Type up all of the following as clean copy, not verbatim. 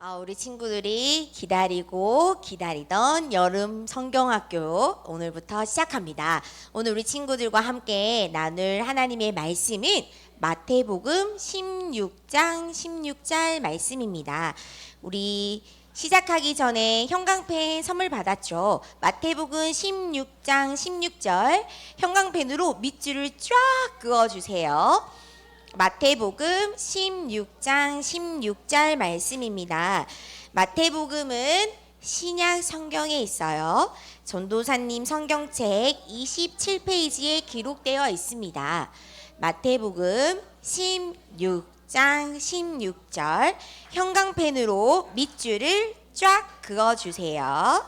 우리 친구들이 기다리고 기다리던 여름 성경학교 오늘부터 시작합니다. 오늘 우리 친구들과 함께 나눌 하나님의 말씀은 마태복음 16장 16절 말씀입니다. 우리 시작하기 전에 형광펜 선물 받았죠. 마태복음 16장 16절 형광펜으로 밑줄을 쫙 그어주세요. 마태복음 16장 16절 말씀입니다. 마태복음은 신약 성경에 있어요. 전도사님 성경책 27페이지에 기록되어 있습니다. 마태복음 16장 16절 형광펜으로 밑줄을 쫙 그어주세요.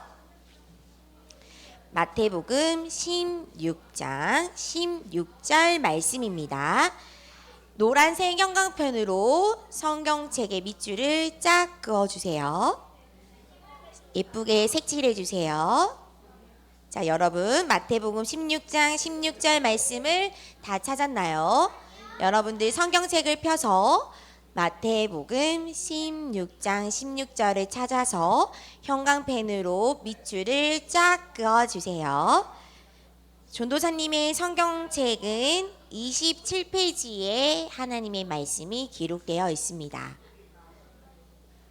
마태복음 16장 16절 말씀입니다. 노란색 형광펜으로 성경책의 밑줄을 쫙 그어주세요. 예쁘게 색칠해주세요. 자, 여러분 마태복음 16장 16절 말씀을 다 찾았나요? 여러분들 성경책을 펴서 마태복음 16장 16절을 찾아서 형광펜으로 밑줄을 쫙 그어주세요. 전도사님의 성경책은 27페이지에 하나님의 말씀이 기록되어 있습니다.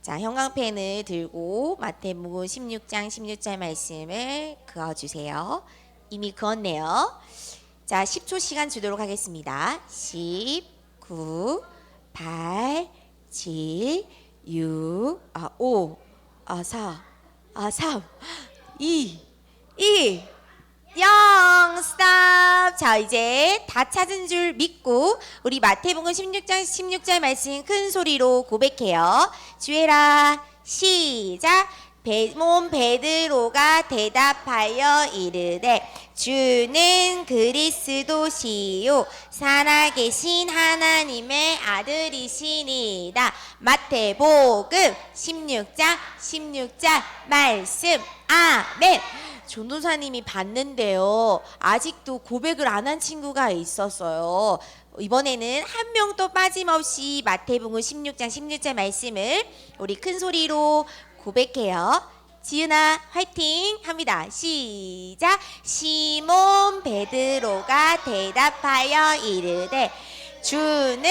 자, 형광펜을 들고 마태복음 16장 16절 말씀을 그어주세요. 이미 그었네요. 자, 10초 시간 주도록 하겠습니다. 10, 9, 8, 7, 6, 5, 4, 3, 2, 1 0 스탑. 자, 이제 다 찾은 줄 믿고 우리 마태복음 16장 16절 말씀 큰 소리로 고백해요. 주의라. 시작. 시몬 베드로가 대답하여 이르되 주는 그리스도시요 살아계신 하나님의 아들이시니이다. 마태복음 16장 말씀. 아멘. 전도사님이 봤는데요, 아직도 고백을 안 한 친구가 있었어요. 이번에는 한 명도 빠짐없이 마태복음 16장 16절 말씀을 우리 큰 소리로 고백해요. 지은아 화이팅 합니다. 시작. 시몬 베드로가 대답하여 이르되 주는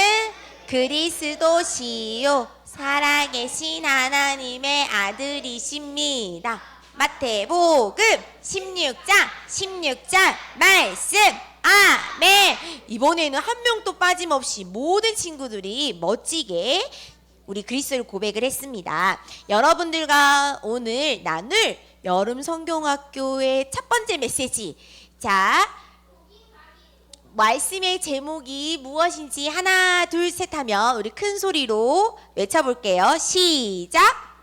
그리스도시요 살아계신 하나님의 아들이십니다. 마태복음 16장 말씀. 아멘. 이번에는 한 명도 빠짐없이 모든 친구들이 멋지게 우리 그리스도를 고백을 했습니다. 여러분들과 오늘 나눌 여름 성경학교의 첫 번째 메시지. 자, 말씀의 제목이 무엇인지 하나 둘 셋 하면 우리 큰 소리로 외쳐볼게요. 시작.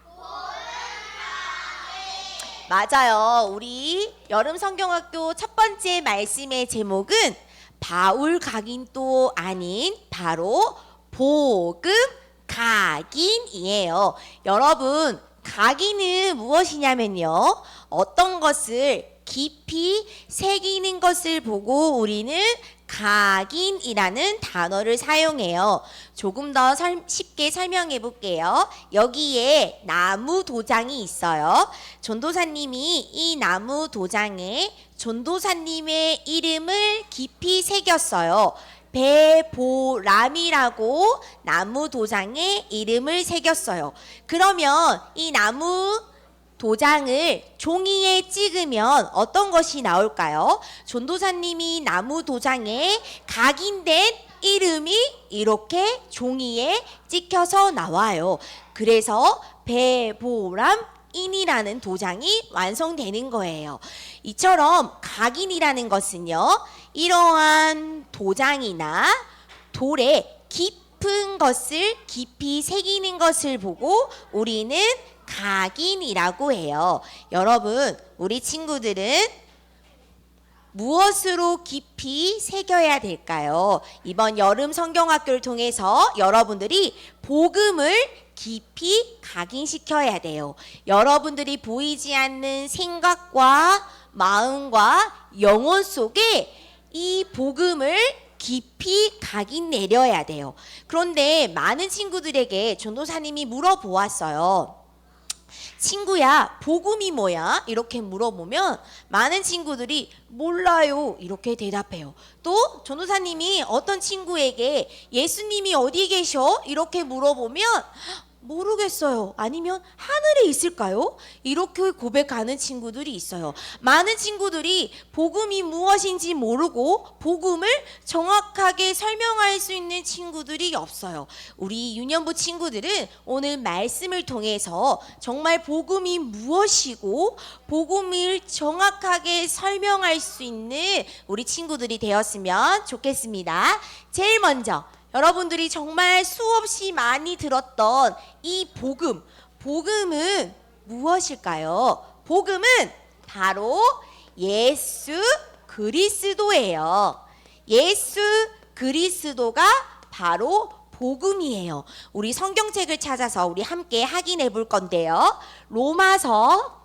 맞아요. 우리 여름 성경학교 첫 번째 말씀의 제목은 바울 각인도 아닌 바로 복음 각인이에요. 여러분, 각인은 무엇이냐면요, 어떤 것을 깊이 새기는 것을 보고 우리는 각인이라는 단어를 사용해요. 조금 더 쉽게 설명해 볼게요. 여기에 나무 도장이 있어요. 전도사님이 이 나무 도장에 전도사님의 이름을 깊이 새겼어요. 배보람이라고 나무 도장에 이름을 새겼어요. 그러면 이 나무 도장을 종이에 찍으면 어떤 것이 나올까요? 전도사님이 나무 도장에 각인된 이름이 이렇게 종이에 찍혀서 나와요. 그래서 배보람인이라는 도장이 완성되는 거예요. 이처럼 각인이라는 것은요, 이러한 도장이나 돌에 깊은 것을 깊이 새기는 것을 보고 우리는 각인이라고 해요. 여러분, 우리 친구들은 무엇으로 깊이 새겨야 될까요? 이번 여름 성경학교를 통해서 여러분들이 복음을 깊이 각인시켜야 돼요. 여러분들이 보이지 않는 생각과 마음과 영혼 속에 이 복음을 깊이 가긴 내려야 돼요. 그런데 많은 친구들에게 전도사님이 물어보았어요. 친구야, 복음이 뭐야? 이렇게 물어보면 많은 친구들이 몰라요 이렇게 대답해요. 또 전도사님이 어떤 친구에게 예수님이 어디 계셔? 이렇게 물어보면 모르겠어요. 아니면 하늘에 있을까요? 이렇게 고백하는 친구들이 있어요. 많은 친구들이 복음이 무엇인지 모르고 복음을 정확하게 설명할 수 있는 친구들이 없어요. 우리 유년부 친구들은 오늘 말씀을 통해서 정말 복음이 무엇이고 복음을 정확하게 설명할 수 있는 우리 친구들이 되었으면 좋겠습니다. 제일 먼저 여러분들이 정말 수없이 많이 들었던 이 복음은 무엇일까요? 복음은 바로 예수 그리스도예요. 예수 그리스도가 바로 복음이에요. 우리 성경책을 찾아서 우리 함께 확인해 볼 건데요. 로마서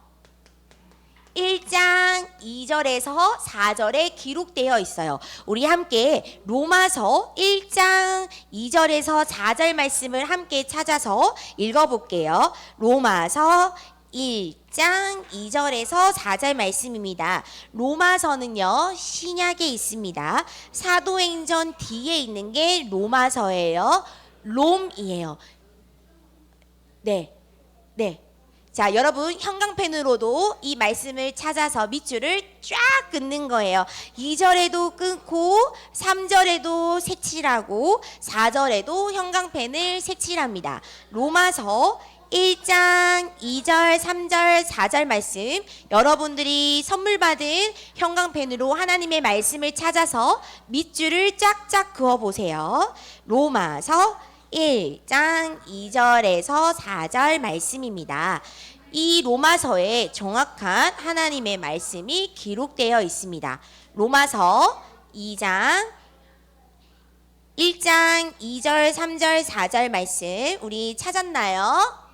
1장 2절에서 4절에 기록되어 있어요. 우리 함께 로마서 1장 2절에서 4절 말씀을 함께 찾아서 읽어볼게요. 로마서 1장 2절에서 4절 말씀입니다. 로마서는요, 신약에 있습니다. 사도행전 뒤에 있는 게 로마서예요. 롬이에요. 네. 자, 여러분 형광펜으로도 이 말씀을 찾아서 밑줄을 쫙 끊는 거예요. 2절에도 끊고 3절에도 색칠하고 4절에도 형광펜을 색칠합니다. 로마서 1장 2절 3절 4절 말씀, 여러분들이 선물 받은 형광펜으로 하나님의 말씀을 찾아서 밑줄을 쫙쫙 그어보세요. 로마서 1장 2절에서 4절 말씀입니다. 이 로마서에 정확한 하나님의 말씀이 기록되어 있습니다. 로마서 2장 1장 2절 3절 4절 말씀 우리 찾았나요?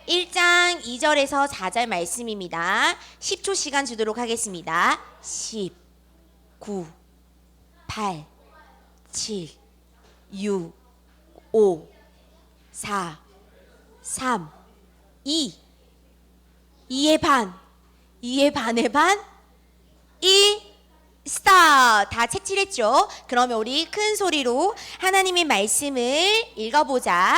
1장 2절에서 4절 말씀입니다. 10초 시간 주도록 하겠습니다. 10, 9, 8, 7, 6, 5, 4, 3, 2, 2의 반, 2의 반의 반, 1, 스탑! 다 색칠했죠? 그러면 우리 큰 소리로 하나님의 말씀을 읽어보자.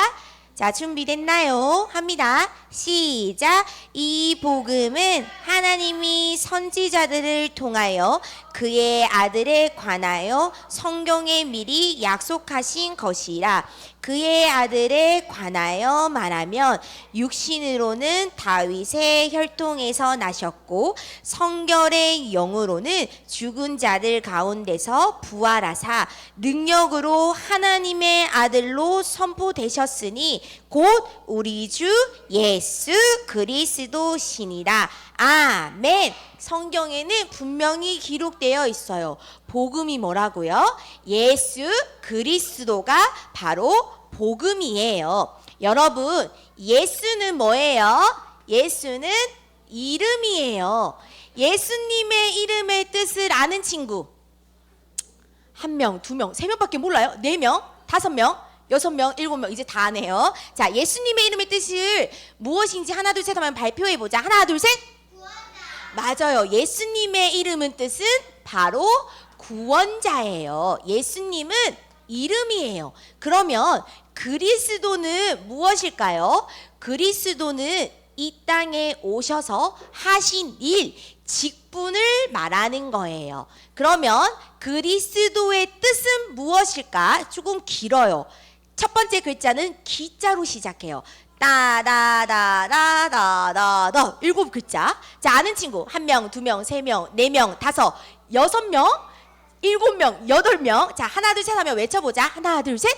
자, 준비됐나요? 합니다. 시작! 이 복음은 하나님이 선지자들을 통하여 그의 아들에 관하여 성경에 미리 약속하신 것이라. 그의 아들에 관하여 말하면 육신으로는 다윗의 혈통에서 나셨고 성결의 영으로는 죽은 자들 가운데서 부활하사 능력으로 하나님의 아들로 선포되셨으니 곧 우리 주 예수 그리스도시니라. 아멘. 성경에는 분명히 기록되어 있어요. 복음이 뭐라고요? 예수 그리스도가 바로 복음이에요. 여러분, 예수는 뭐예요? 예수는 이름이에요. 예수님의 이름의 뜻을 아는 친구 1명, 2명, 3명밖에 몰라요? 4명, 5명, 6명, 7명 이제 다 아네요. 자, 예수님의 이름의 뜻을 무엇인지 하나 둘 셋 하면 발표해보자. 하나 둘 셋. 맞아요. 예수님의 이름은 뜻은 바로 구원자예요. 예수님은 이름이에요. 그러면 그리스도는 무엇일까요? 그리스도는 이 땅에 오셔서 하신 일, 직분을 말하는 거예요. 그러면 그리스도의 뜻은 무엇일까? 조금 길어요. 첫 번째 글자는 기자로 시작해요. 따다다다다다 7글자. 자, 아는 친구 1명, 2명, 3명, 4명, 5, 6명, 7명, 8명. 자, 하나 둘 셋 하면 외쳐보자. 하나 둘 셋.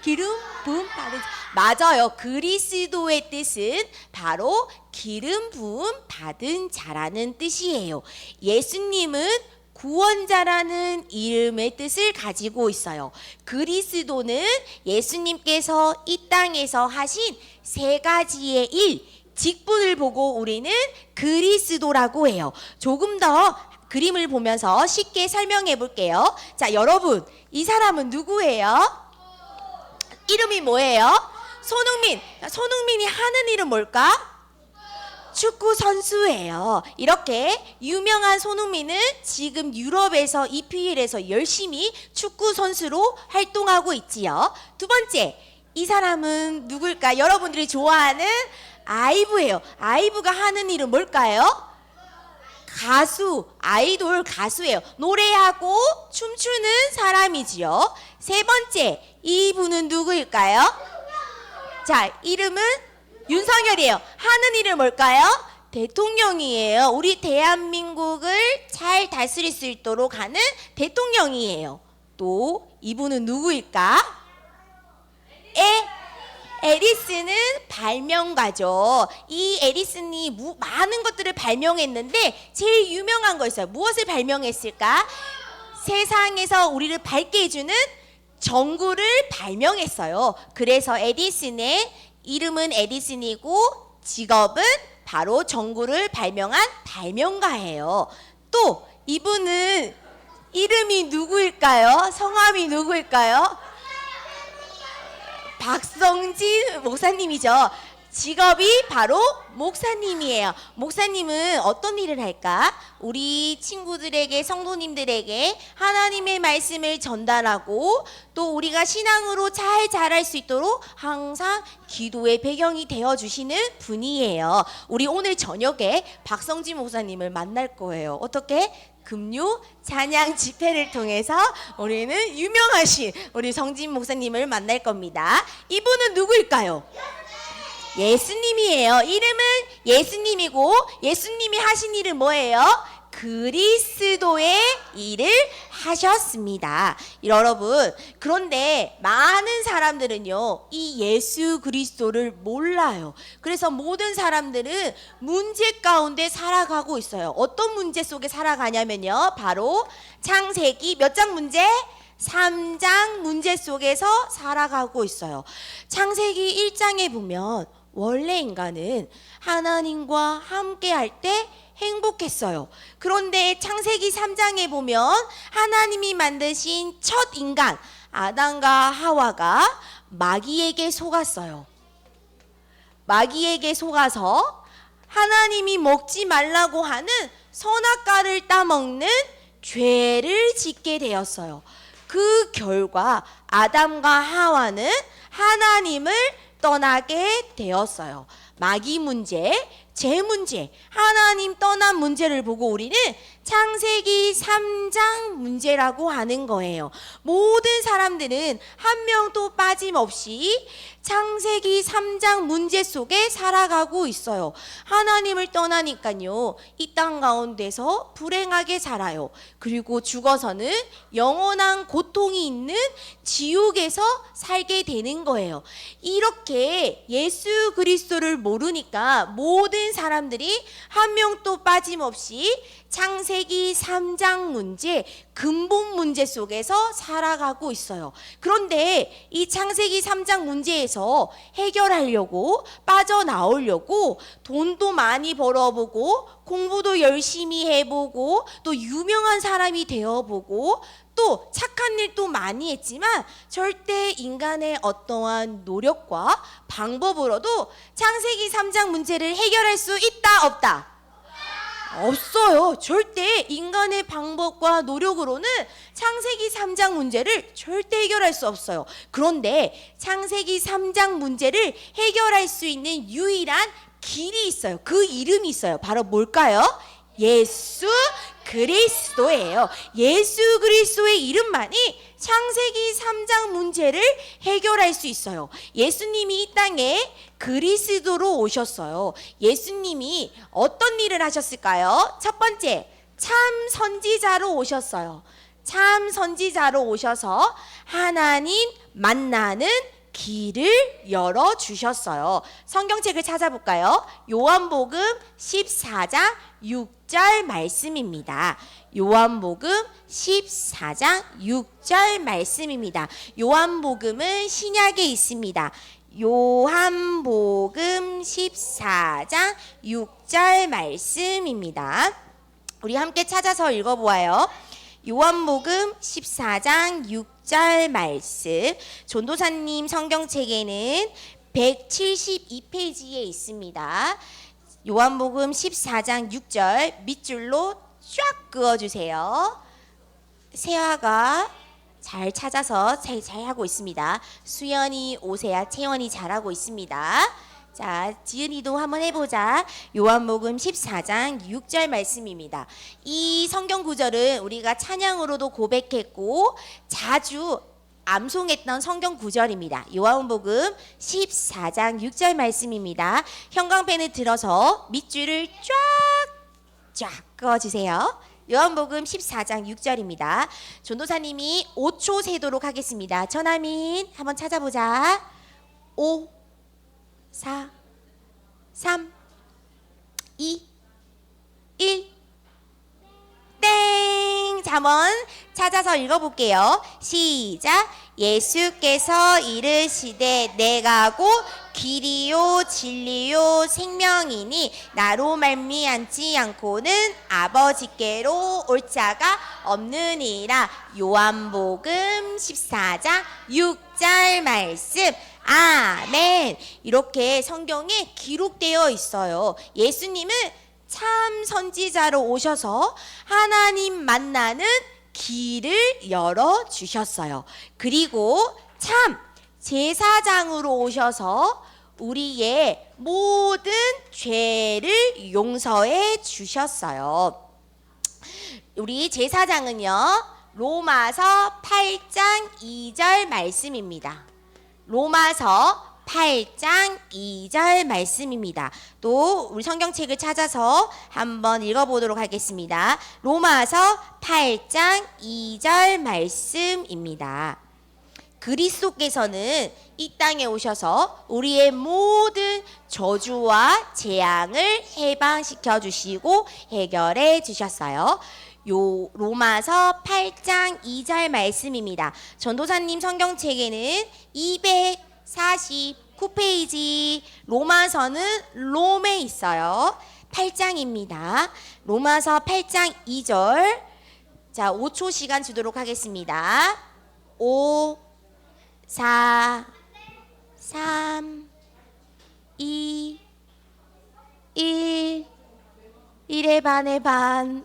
기름 부음 받은 자. 맞아요. 그리스도의 뜻은 바로 기름 부음 받은 자라는 뜻이에요. 예수님은 구원자라는 이름의 뜻을 가지고 있어요. 그리스도는 예수님께서 이 땅에서 하신 3가지의 일, 직분을 보고 우리는 그리스도라고 해요. 조금 더 그림을 보면서 쉽게 설명해 볼게요. 자, 여러분, 이 사람은 누구예요? 이름이 뭐예요? 손흥민. 손흥민이 하는 일은 뭘까? 축구 선수예요. 이렇게 유명한 손흥민은 지금 유럽에서 EPL에서 열심히 축구 선수로 활동하고 있지요. 두 번째, 이 사람은 누굴까? 여러분들이 좋아하는 아이브예요. 아이브가 하는 일은 뭘까요? 가수, 아이돌 가수예요. 노래하고 춤추는 사람이지요. 세 번째, 이분은 누구일까요? 자, 이름은 윤석열이에요. 하는 일은 뭘까요? 대통령이에요. 우리 대한민국을 잘 다스릴 수 있도록 하는 대통령이에요. 또 이분은 누구일까? 에디슨은 발명가죠. 이 에디슨이 많은 것들을 발명했는데 제일 유명한 거 있어요. 무엇을 발명했을까? 세상에서 우리를 밝게 해주는 전구를 발명했어요. 그래서 에디슨의 이름은 에디슨이고 직업은 바로 전구를 발명한 발명가예요. 또 이분은 이름이 누구일까요? 성함이 누구일까요? 박성진 목사님이죠. 직업이 바로 목사님이에요. 목사님은 어떤 일을 할까? 우리 친구들에게, 성도님들에게 하나님의 말씀을 전달하고 또 우리가 신앙으로 잘 자랄 수 있도록 항상 기도의 배경이 되어주시는 분이에요. 우리 오늘 저녁에 박성진 목사님을 만날 거예요. 어떻게? 금요 찬양 집회를 통해서 우리는 유명하신 우리 성진 목사님을 만날 겁니다. 이분은 누구일까요? 예수님이에요. 이름은 예수님이고 예수님이 하신 일은 뭐예요? 그리스도의 일을 하셨습니다. 여러분, 그런데 많은 사람들은요, 이 예수 그리스도를 몰라요. 그래서 모든 사람들은 문제 가운데 살아가고 있어요. 어떤 문제 속에 살아가냐면요, 바로 창세기 몇 장 문제? 3장 문제 속에서 살아가고 있어요. 창세기 1장에 보면 원래 인간은 하나님과 함께 할 때 행복했어요. 그런데 창세기 3장에 보면 하나님이 만드신 첫 인간 아담과 하와가 마귀에게 속았어요. 마귀에게 속아서 하나님이 먹지 말라고 하는 선악과를 따먹는 죄를 짓게 되었어요. 그 결과 아담과 하와는 하나님을 떠나게 되었어요. 마귀 문제, 죄 문제, 하나님 떠난 문제를 보고 우리는 창세기 3장 문제라고 하는 거예요. 모든 사람들은 한 명도 빠짐없이 창세기 3장 문제 속에 살아가고 있어요. 하나님을 떠나니까요, 이 땅 가운데서 불행하게 살아요. 그리고 죽어서는 영원한 고통이 있는 지옥에서 살게 되는 거예요. 이렇게 예수 그리스도를 모르니까 모든 사람들이 한 명도 빠짐없이 창세기 3장 문제, 근본 문제 속에서 살아가고 있어요. 그런데 이 창세기 3장 문제에서 해결하려고, 빠져나오려고 돈도 많이 벌어보고 공부도 열심히 해보고 또 유명한 사람이 되어보고 또 착한 일도 많이 했지만 절대 인간의 어떠한 노력과 방법으로도 창세기 3장 문제를 해결할 수 있다, 없다? 없어요. 절대 인간의 방법과 노력으로는 창세기 3장 문제를 절대 해결할 수 없어요. 그런데 창세기 3장 문제를 해결할 수 있는 유일한 길이 있어요. 그 이름이 있어요. 바로 뭘까요? 예수 그리스도예요. 예수 그리스도의 이름만이 창세기 3장 문제를 해결할 수 있어요. 예수님이 이 땅에 그리스도로 오셨어요. 예수님이 어떤 일을 하셨을까요? 첫 번째, 참 선지자로 오셨어요. 참 선지자로 오셔서 하나님 만나는 길을 열어주셨어요. 성경책을 찾아볼까요? 요한복음 14장 6절 말씀입니다. 요한복음 14장 6절 말씀입니다. 요한복음은 신약에 있습니다. 요한복음 14장 6절 말씀입니다. 우리 함께 찾아서 읽어보아요. 요한복음 14장 6절 말씀. 전도사님 성경책에는 172페이지에 있습니다. 요한복음 14장 6절 밑줄로 쫙 그어주세요. 세아가 잘 찾아서 잘 하고 있습니다. 수연이, 오세야, 채원이 잘하고 있습니다. 자, 지은이도 한번 해보자. 요한복음 14장 6절 말씀입니다. 이 성경 구절은 우리가 찬양으로도 고백했고 자주 암송했던 성경 구절입니다. 요한복음 14장 6절 말씀입니다. 형광펜을 들어서 밑줄을 쫙 그어주세요. 요한복음 14장 6절입니다. 전도사님이 5초 세도록 하겠습니다. 전하민 한번 찾아보자. 5 4 3 2 1 땡! 자, 한번 찾아서 읽어볼게요. 시작! 예수께서 이르시되 내가 곧 길이요 진리요 생명이니 나로 말미암지 않고는 아버지께로 올 자가 없느니라. 요한복음 14장 6절 말씀. 아멘. 이렇게 성경에 기록되어 있어요. 예수님은 참 선지자로 오셔서 하나님 만나는 길을 열어주셨어요. 그리고 참 제사장으로 오셔서 우리의 모든 죄를 용서해 주셨어요. 우리 제사장은요, 로마서 8장 2절 말씀입니다. 로마서 8장 2절 말씀입니다. 또 우리 성경책을 찾아서 한번 읽어보도록 하겠습니다. 로마서 8장 2절 말씀입니다. 그리스도께서는 이 땅에 오셔서 우리의 모든 저주와 재앙을 해방시켜 주시고 해결해 주셨어요. 요 로마서 8장 2절 말씀입니다. 전도사님 성경책에는 249페이지 로마서는 롬에 있어요. 8장입니다. 로마서 8장 2절. 자, 5초 시간 주도록 하겠습니다. 5 4 3 2 1 1의 반의 반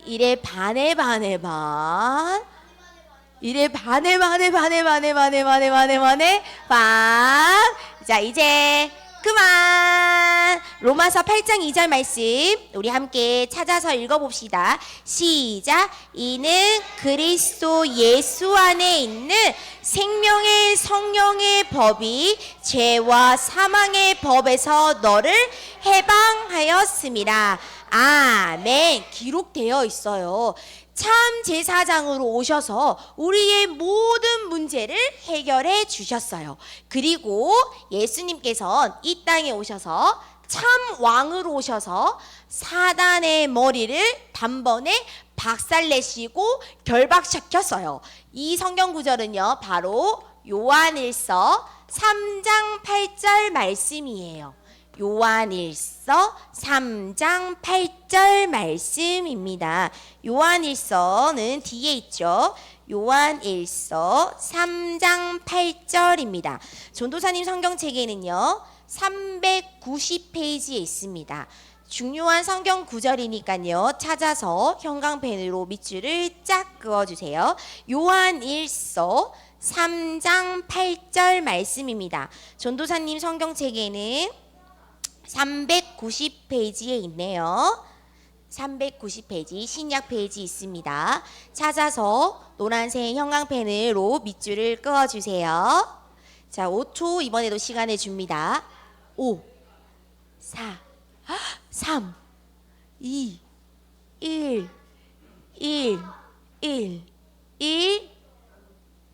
1의 반의 반의 반 1의 반의 반. 자, 이제 그만. 로마서 8장 2절 말씀 우리 함께 찾아서 읽어봅시다. 시작. 이는 그리스도 예수 안에 있는 생명의 성령의 법이 죄와 사망의 법에서 너를 해방하였습니다. 아멘. 기록되어 있어요. 참 제사장으로 오셔서 우리의 모든 문제를 해결해 주셨어요. 그리고 예수님께서는 이 땅에 오셔서 참 왕으로 오셔서 사단의 머리를 단번에 박살내시고 결박시켰어요. 이 성경 구절은요, 바로 요한일서 3장 8절 말씀이에요. 요한일서 3장 8절 말씀입니다. 요한일서는 뒤에 있죠. 요한일서 3장 8절입니다. 전도사님 성경책에는요, 390페이지에 있습니다. 중요한 성경 구절이니까요, 찾아서 형광펜으로 밑줄을 쫙 그어주세요. 요한일서 3장 8절 말씀입니다. 전도사님 성경책에는 390페이지에 있네요. 390페이지 신약 페이지 있습니다. 찾아서 노란색 형광펜으로 밑줄을 그어주세요. 자, 5초 이번에도 시간을 줍니다. 5 4 3 2 1 1 1 1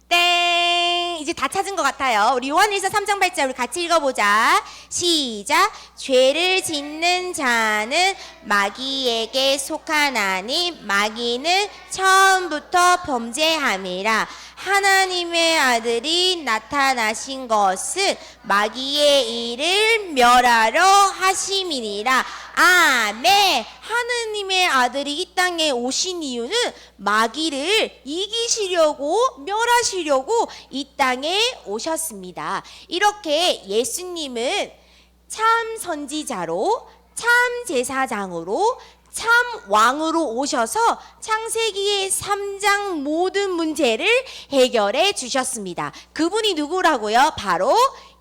땡. 이제 다 찾은 것 같아요. 우리 요한일서 3장 8절 우리 같이 읽어보자. 시작. 죄를 짓는 자는 마귀에게 속하나니 마귀는 처음부터 범죄함이라. 하나님의 아들이 나타나신 것은 마귀의 일을 멸하러 하심이니라. 아멘. 하느님의 아들이 이 땅에 오신 이유는 마귀를 이기시려고 멸하시려고 이 땅에 오셨습니다. 이렇게 예수님은 참 선지자로 참 제사장으로 참 왕으로 오셔서 창세기의 3장 모든 문제를 해결해 주셨습니다. 그분이 누구라고요? 바로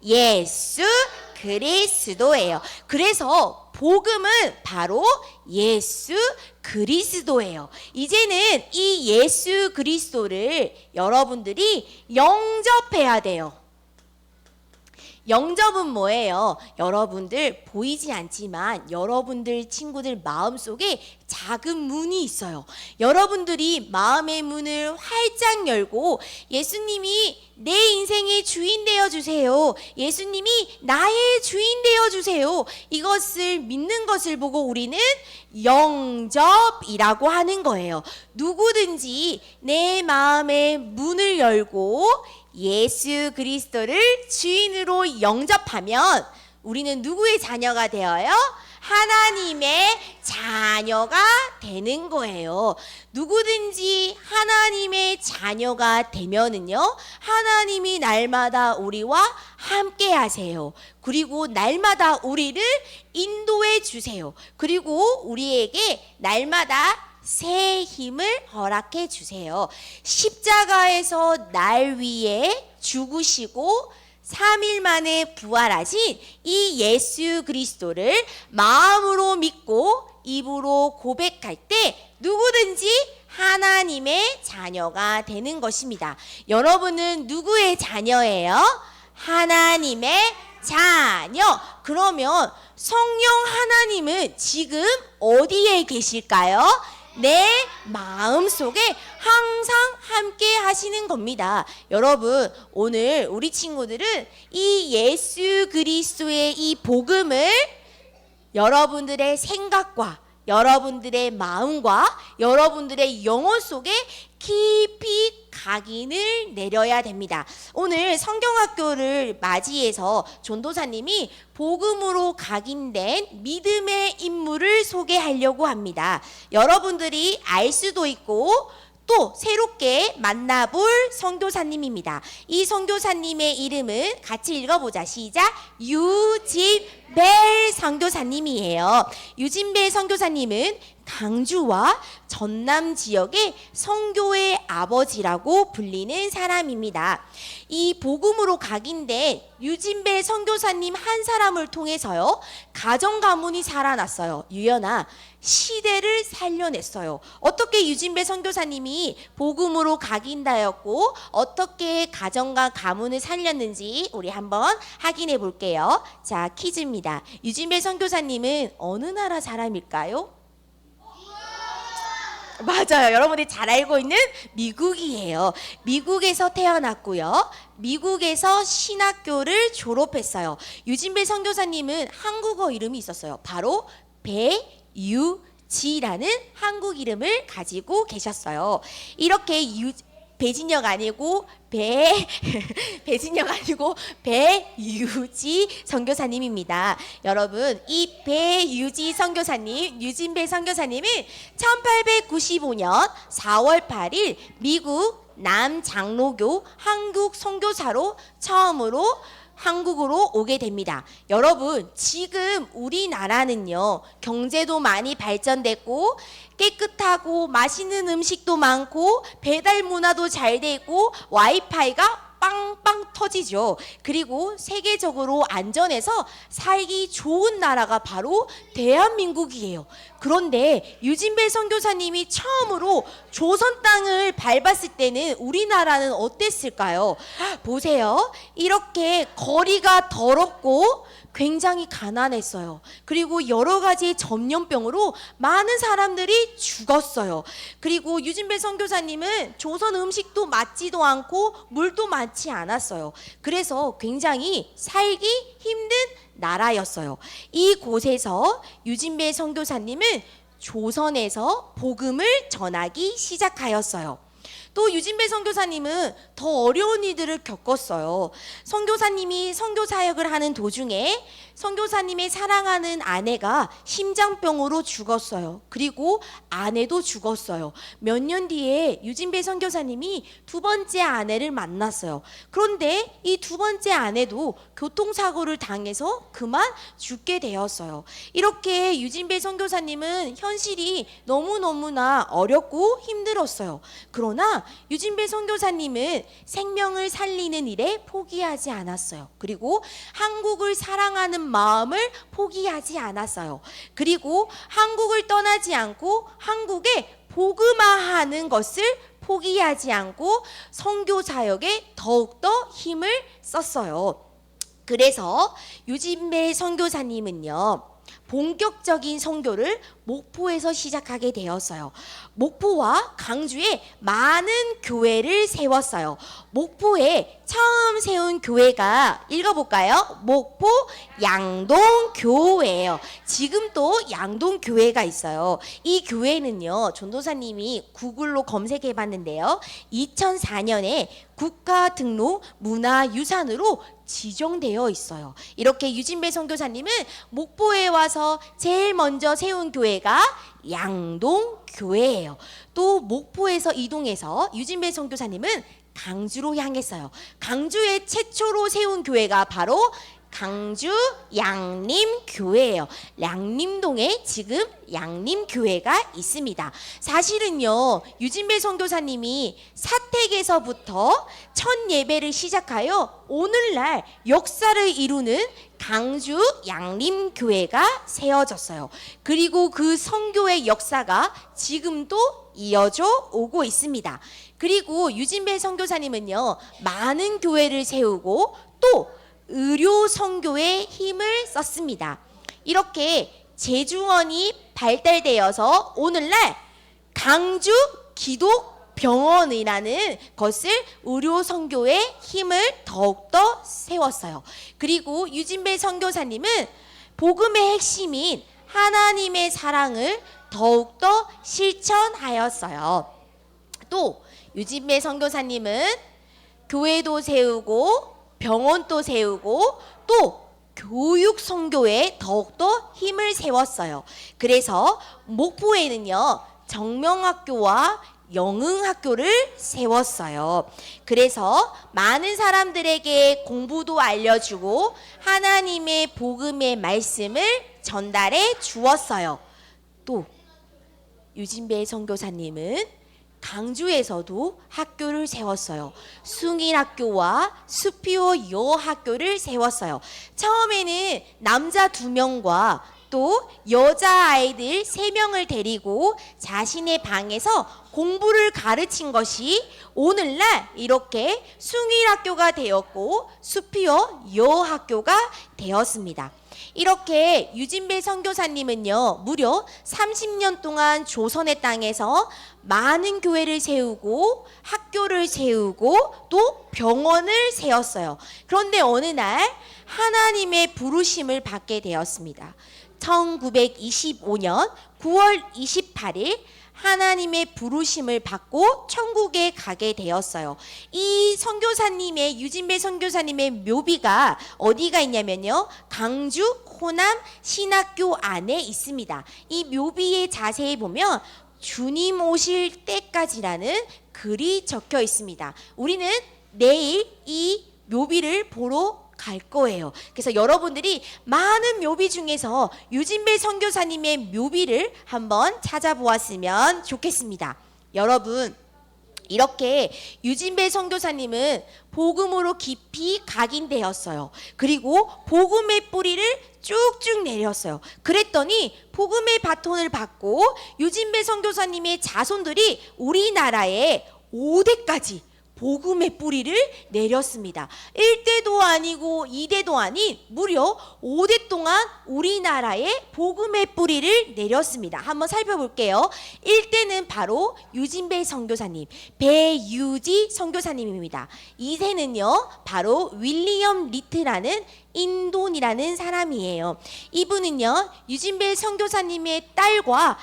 예수 그리스도예요. 그래서 복음은 바로 예수 그리스도예요. 이제는 이 예수 그리스도를 여러분들이 영접해야 돼요. 영접은 뭐예요? 여러분들 보이지 않지만 여러분들 친구들 마음속에 작은 문이 있어요. 여러분들이 마음의 문을 활짝 열고 예수님이 내 인생의 주인 되어주세요. 예수님이 나의 주인 되어주세요. 이것을 믿는 것을 보고 우리는 영접이라고 하는 거예요. 누구든지 내 마음의 문을 열고 예수 그리스도를 주인으로 영접하면 우리는 누구의 자녀가 되어요? 하나님의 자녀가 되는 거예요. 누구든지 하나님의 자녀가 되면은요, 하나님이 날마다 우리와 함께 하세요. 그리고 날마다 우리를 인도해 주세요. 그리고 우리에게 날마다 새 힘을 허락해 주세요. 십자가에서 날 위해 죽으시고 3일 만에 부활하신 이 예수 그리스도를 마음으로 믿고 입으로 고백할 때 누구든지 하나님의 자녀가 되는 것입니다. 여러분은 누구의 자녀예요? 하나님의 자녀. 그러면 성령 하나님은 지금 어디에 계실까요? 내 마음속에 항상 함께 하시는 겁니다. 여러분, 오늘 우리 친구들은 이 예수 그리스도의 이 복음을 여러분들의 생각과 여러분들의 마음과 여러분들의 영혼 속에 깊이 각인을 내려야 됩니다. 오늘 성경학교를 맞이해서 전도사님이 복음으로 각인된 믿음의 인물을 소개하려고 합니다. 여러분들이 알 수도 있고 또 새롭게 만나볼 선교사님입니다. 이 선교사님의 이름은 같이 읽어보자. 시작. 유진벨 선교사님이에요. 유진벨 선교사님은 강주와 전남 지역의 선교의 아버지라고 불리는 사람입니다. 이 복음으로 각인된 유진벨 선교사님 한 사람을 통해서요, 가정 가문이 살아났어요. 유연아, 시대를 살려냈어요. 어떻게 유진벨 선교사님이 복음으로 각인되었고 어떻게 가정과 가문을 살렸는지 우리 한번 확인해 볼게요. 자, 퀴즈입니다. 유진벨 선교사님은 어느 나라 사람일까요? 맞아요. 여러분들이 잘 알고 있는 미국이에요. 미국에서 태어났고요. 미국에서 신학교를 졸업했어요. 유진벨 선교사님은 한국어 이름이 있었어요. 바로 배유지라는 한국 이름을 가지고 계셨어요. 이렇게 배진혁 아니고 배진혁 아니고 배유지 선교사님입니다. 여러분, 이 배유지 선교사님, 유진배 선교사님은 1895년 4월 8일 미국 남장로교 한국 선교사로 처음으로 한국으로 오게 됩니다. 여러분, 지금 우리나라는요, 경제도 많이 발전됐고 깨끗하고 맛있는 음식도 많고 배달 문화도 잘 되고 와이파이가 빵빵 터지죠. 그리고 세계적으로 안전해서 살기 좋은 나라가 바로 대한민국이에요. 그런데 유진배 선교사님이 처음으로 조선 땅을 밟았을 때는 우리나라는 어땠을까요? 보세요. 이렇게 거리가 더럽고 굉장히 가난했어요. 그리고 여러 가지의 전염병으로 많은 사람들이 죽었어요. 그리고 유진배 선교사님은 조선 음식도 맞지도 않고 물도 많지 않았어요. 그래서 굉장히 살기 힘든 나라였어요. 이곳에서 유진배 선교사님은 조선에서 복음을 전하기 시작하였어요. 또 유진배 선교사님은 더 어려운 일들을 겪었어요. 선교사님이 선교 사역을 하는 도중에 선교사님의 사랑하는 아내가 심장병으로 죽었어요. 그리고 아내도 죽었어요. 몇 년 뒤에 유진배 선교사님이 두 번째 아내를 만났어요. 그런데 이 두 번째 아내도 교통사고를 당해서 그만 죽게 되었어요. 이렇게 유진배 선교사님은 현실이 너무너무나 어렵고 힘들었어요. 그러나 유진배 선교사님은 생명을 살리는 일에 포기하지 않았어요. 그리고 한국을 사랑하는 마음을 포기하지 않았어요. 그리고 한국을 떠나지 않고 한국에 복음화하는 것을 포기하지 않고 선교 사역에 더욱더 힘을 썼어요. 그래서 유진배 선교사님은요, 본격적인 선교를 목포에서 시작하게 되었어요. 목포와 강주에 많은 교회를 세웠어요. 목포에 처음 세운 교회가 읽어볼까요? 목포 양동교회예요. 지금도 양동교회가 있어요. 이 교회는요, 전도사님이 구글로 검색해봤는데요, 2004년에 국가 등록 문화유산으로 지정되어 있어요. 이렇게 유진배 선교사님은 목포에 와서 제일 먼저 세운 교회가 양동교회예요. 또 목포에서 이동해서 유진배 선교사님은 강주로 향했어요. 강주에 최초로 세운 교회가 바로 강주 양림교회예요. 양림동에 지금 양림교회가 있습니다. 사실은요, 유진배 선교사님이 사택에서부터 첫 예배를 시작하여 오늘날 역사를 이루는 강주 양림교회가 세워졌어요. 그리고 그 선교의 역사가 지금도 이어져 오고 있습니다. 그리고 유진배 선교사님은요, 많은 교회를 세우고 또 의료 선교에 힘을 썼습니다. 이렇게 제주원이 발달되어서 오늘날 강주 기독병원이라는 것을 의료 선교에 힘을 더욱더 세웠어요. 그리고 유진배 선교사님은 복음의 핵심인 하나님의 사랑을 더욱더 실천하였어요. 또 유진배 선교사님은 교회도 세우고 병원도 세우고 또 교육 선교에 더욱더 힘을 세웠어요. 그래서 목포에는요, 정명학교와 영흥학교를 세웠어요. 그래서 많은 사람들에게 공부도 알려주고 하나님의 복음의 말씀을 전달해 주었어요. 또 유진배 선교사님은 강주에서도 학교를 세웠어요. 숭일학교와 수피오 여학교를 세웠어요. 처음에는 남자 2명과 또 여자아이들 3명을 데리고 자신의 방에서 공부를 가르친 것이 오늘날 이렇게 숭일학교가 되었고 수피오 여학교가 되었습니다. 이렇게 유진배 선교사님은요, 무려 30년 동안 조선의 땅에서 많은 교회를 세우고 학교를 세우고 또 병원을 세웠어요. 그런데 어느 날 하나님의 부르심을 받게 되었습니다. 1925년 9월 28일 하나님의 부르심을 받고 천국에 가게 되었어요. 이 선교사님의 유진배 선교사님의 묘비가 어디가 있냐면요, 강주 호남 신학교 안에 있습니다. 이 묘비에 자세히 보면 주님 오실 때까지라는 글이 적혀 있습니다. 우리는 내일 이 묘비를 보러 갈 거예요. 그래서 여러분들이 많은 묘비 중에서 유진배 선교사님의 묘비를 한번 찾아보았으면 좋겠습니다. 여러분, 이렇게 유진배 선교사님은 복음으로 깊이 각인되었어요. 그리고 복음의 뿌리를 쭉쭉 내렸어요. 그랬더니 복음의 바톤을 받고 유진배 선교사님의 자손들이 우리나라에 5대까지 복음의 뿌리를 내렸습니다. 1대도 아니고 2대도 아닌 무려 5대 동안 우리나라에 복음의 뿌리를 내렸습니다. 한번 살펴볼게요. 1대는 바로 유진배 선교사님, 배유지 선교사님입니다. 2세는요 바로 윌리엄 리트라는 인돈이라는 사람이에요. 이분은요 유진배 선교사님의 딸과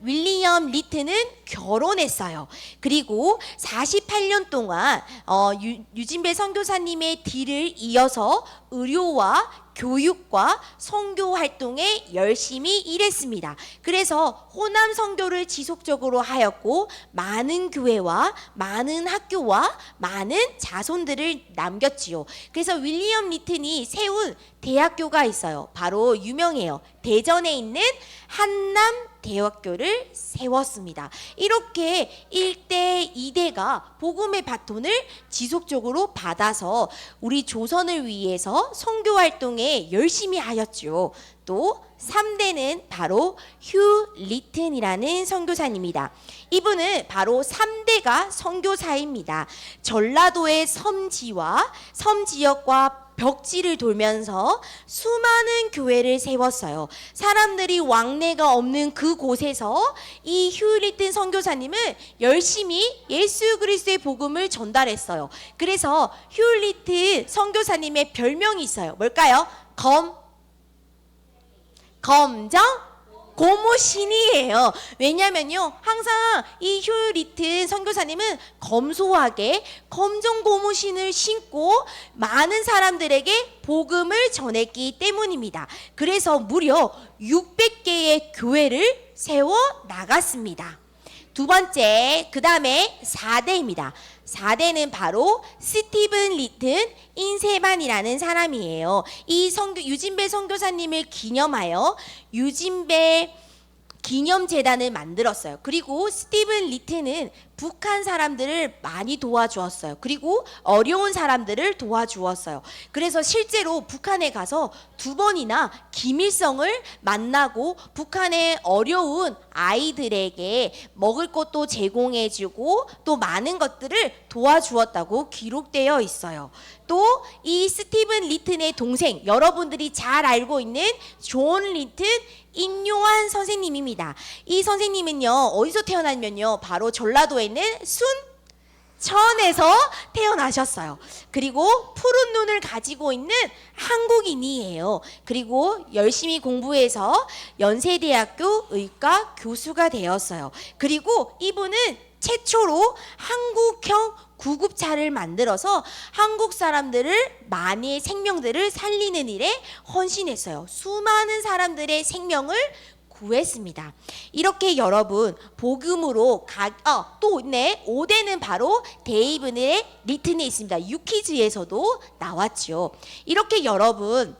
윌리엄 리트는 결혼했어요. 그리고 48년 동안 유진배 선교사님의 뒤를 이어서 의료와 교육과 선교 활동에 열심히 일했습니다. 그래서 호남 선교를 지속적으로 하였고 많은 교회와 많은 학교와 많은 자손들을 남겼지요. 그래서 윌리엄 리튼이 세운 대학교가 있어요. 바로 유명해요. 대전에 있는 한남대학교를 세웠습니다. 이렇게 1대, 2대가 복음의 바톤을 지속적으로 받아서 우리 조선을 위해서 선교 활동에 열심히 하였죠. 또 3대는 바로 휴 리튼이라는 선교사님입니다. 이분은 바로 3대가 선교사입니다. 전라도의 섬지와 섬지역과 벽지를 돌면서 수많은 교회를 세웠어요. 사람들이 왕래가 없는 그곳에서 이 휴 리튼 선교사님은 열심히 예수 그리스도의 복음을 전달했어요. 그래서 휴 리튼 선교사님의 별명이 있어요. 뭘까요? 검정 고무신이에요. 왜냐면요 항상 이 휴 리튼 선교사님은 검소하게 검정 고무신을 신고 많은 사람들에게 복음을 전했기 때문입니다. 그래서 무려 600개의 교회를 세워 나갔습니다. 두 번째, 그 다음에 4대입니다. 4대는 바로 스티븐 리튼 인세반이라는 사람이에요. 이 유진배 선교사님을 기념하여 유진배 기념재단을 만들었어요. 그리고 스티븐 리튼은 북한 사람들을 많이 도와주었어요. 그리고 어려운 사람들을 도와주었어요. 그래서 실제로 북한에 가서 2번이나 김일성을 만나고 북한의 어려운 아이들에게 먹을 것도 제공해주고 또 많은 것들을 도와주었다고 기록되어 있어요. 또 이 스티븐 리튼의 동생, 여러분들이 잘 알고 있는 존 리튼 인요한 선생님입니다. 이 선생님은요 어디서 태어나면요 바로 전라도에 있는 순천에서 태어나셨어요. 그리고 푸른 눈을 가지고 있는 한국인이에요. 그리고 열심히 공부해서 연세대학교 의과 교수가 되었어요. 그리고 이분은 최초로 한국형 구급차를 만들어서 한국 사람들을 많이 생명들을 살리는 일에 헌신했어요. 수많은 사람들의 생명을 구했습니다. 이렇게 여러분 복음으로 또 있네. 5대는 바로 데이브의 리튼에 있습니다. 유키즈에서도 나왔죠. 이렇게 여러분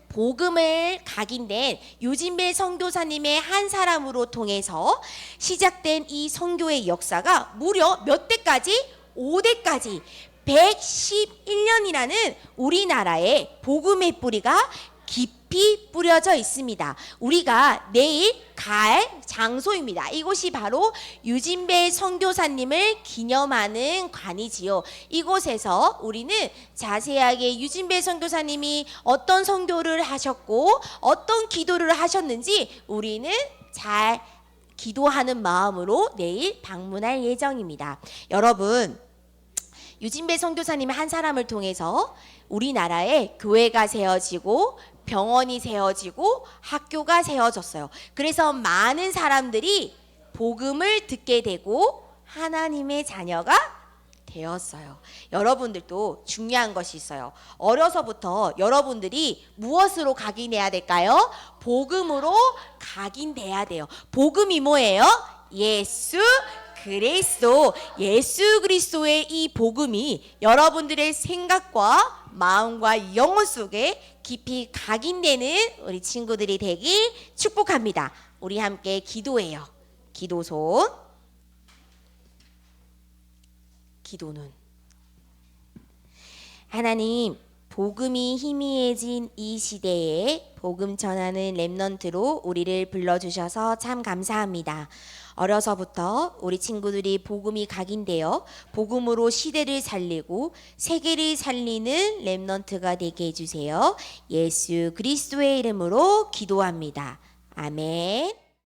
복음을 각인된 유진배 선교사님의 한 사람으로 통해서 시작된 이 선교의 역사가 무려 몇 대까지? 5대까지 111년이라는 우리나라의 복음의 뿌리가 깊이 뿌려져 있습니다. 우리가 내일 갈 장소입니다. 이곳이 바로 유진배 선교사님을 기념하는 관이지요. 이곳에서 우리는 자세하게 유진배 선교사님이 어떤 선교를 하셨고 어떤 기도를 하셨는지 우리는 잘 기도하는 마음으로 내일 방문할 예정입니다. 여러분, 유진배 선교사님의 한 사람을 통해서 우리나라에 교회가 세워지고 병원이 세워지고 학교가 세워졌어요. 그래서 많은 사람들이 복음을 듣게 되고 하나님의 자녀가 되었어요. 여러분들도 중요한 것이 있어요. 어려서부터 여러분들이 무엇으로 각인해야 될까요? 복음으로 각인돼야 돼요. 복음이 뭐예요? 예수 그리스도. 예수 그리스도의 이 복음이 여러분들의 생각과 마음과 영혼 속에 깊이 각인되는 우리 친구들이 되길 축복합니다. 우리 함께 기도해요. 기도손, 기도는 하나님, 복음이 희미해진 이 시대에 복음 전하는 렘넌트로 우리를 불러주셔서 참 감사합니다. 어려서부터 우리 친구들이 복음이 각인되어 복음으로 시대를 살리고 세계를 살리는 렘넌트가 되게 해주세요. 예수 그리스도의 이름으로 기도합니다. 아멘.